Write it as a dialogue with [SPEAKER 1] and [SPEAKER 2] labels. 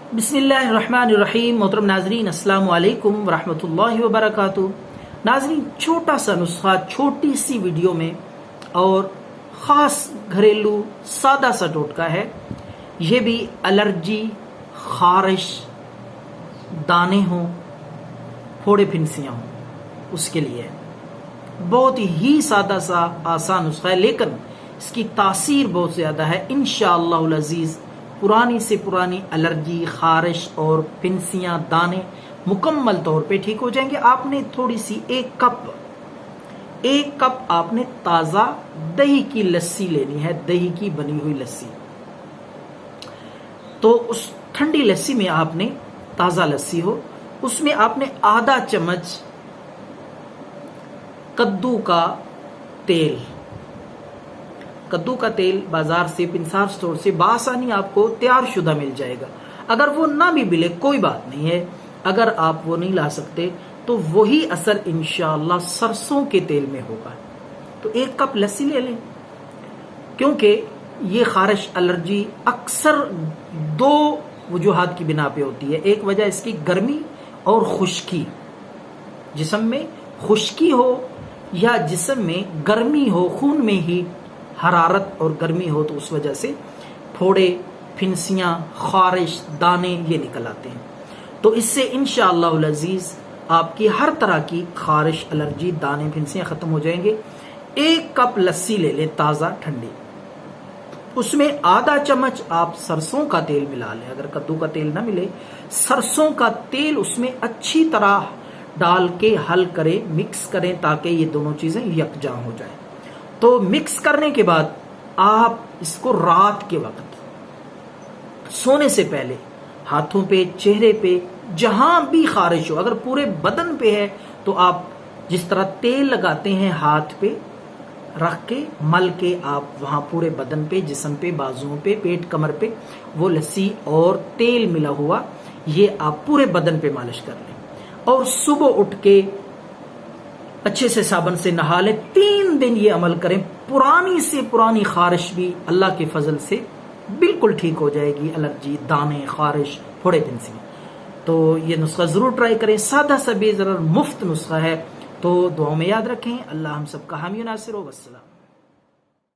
[SPEAKER 1] बिस्मिल्लाहिर्रहमानिर्रहीम। मोहतरम नाजरीन, अस्सलाम वालेकुम वरहमतुल्लाहि वबरकातुहू। नाजरीन, छोटा सा नुस्खा छोटी सी वीडियो में और ख़ास घरेलू सादा सा टोटका है। ये भी एलर्जी, खारिश, दाने हों, फोड़े फिनसियाँ हों, उसके लिए है। बहुत ही सादा सा आसान नुस्खा है, लेकिन इसकी तासीर बहुत ज़्यादा है। इंशाअल्लाहुल अज़ीज़ पुरानी से पुरानी एलर्जी, खारिश और फिनसियाँ, दाने मुकम्मल तौर पे ठीक हो जाएंगे। आपने थोड़ी सी एक कप आपने ताज़ा दही की लस्सी लेनी है, दही की बनी हुई लस्सी। तो उस ठंडी लस्सी में आपने, ताज़ा लस्सी हो, उसमें आपने आधा चम्मच कद्दू का तेल, कद्दू का तेल बाजार से, पिंसार स्टोर से बासानी आपको तैयार शुदा मिल जाएगा। अगर वो ना भी मिले कोई बात नहीं है, अगर आप वो नहीं ला सकते तो वही असर इंशाअल्लाह सरसों के तेल में होगा। तो एक कप लस्सी ले लें, क्योंकि ये खारिश, एलर्जी अक्सर दो वजूहात की बिना पे होती है। एक वजह इसकी गर्मी और खुश्की, जिस्म में खुश्की हो या जिस्म में गर्मी हो, खून में ही हरारत और गर्मी हो, तो उस वजह से फोड़े, फिनसियाँ, खारिश, दाने ये निकल आते हैं। तो इससे इंशाअल्लाहुल अज़ीज़ आपकी हर तरह की खारिश, एलर्जी, दाने, फिनसियाँ ख़त्म हो जाएंगे। एक कप लस्सी ले लें ताज़ा ठंडी, उसमें आधा चम्मच आप सरसों का तेल मिला लें। अगर कद्दू का तेल ना मिले, सरसों का तेल उसमें अच्छी तरह डाल के हल करें, मिक्स करें, ताकि ये दोनों चीज़ें यकजा हो जाए। तो मिक्स करने के बाद आप इसको रात के वक्त सोने से पहले हाथों पे, चेहरे पे, जहां भी खारिश हो, अगर पूरे बदन पे है तो आप जिस तरह तेल लगाते हैं हाथ पे रख के, मल के आप वहां पूरे बदन पे, जिस्म पे, बाजुओं पे, पेट, कमर पे वो लस्सी और तेल मिला हुआ ये आप पूरे बदन पे मालिश कर लें। और सुबह उठ के अच्छे से साबुन से नहा लें। 3 दिन ये अमल करें, पुरानी से पुरानी खारिश भी अल्लाह के फजल से बिल्कुल ठीक हो जाएगी। एलर्जी, दाने, खारिश, फोड़े, फिनसियाँ। तो ये नुस्खा ज़रूर ट्राई करें। सादा सा बेज़रर मुफ्त नुस्खा है, तो दुआओं में याद रखें। अल्लाह हम सबका हामी नासिर हो। वस्सलाम।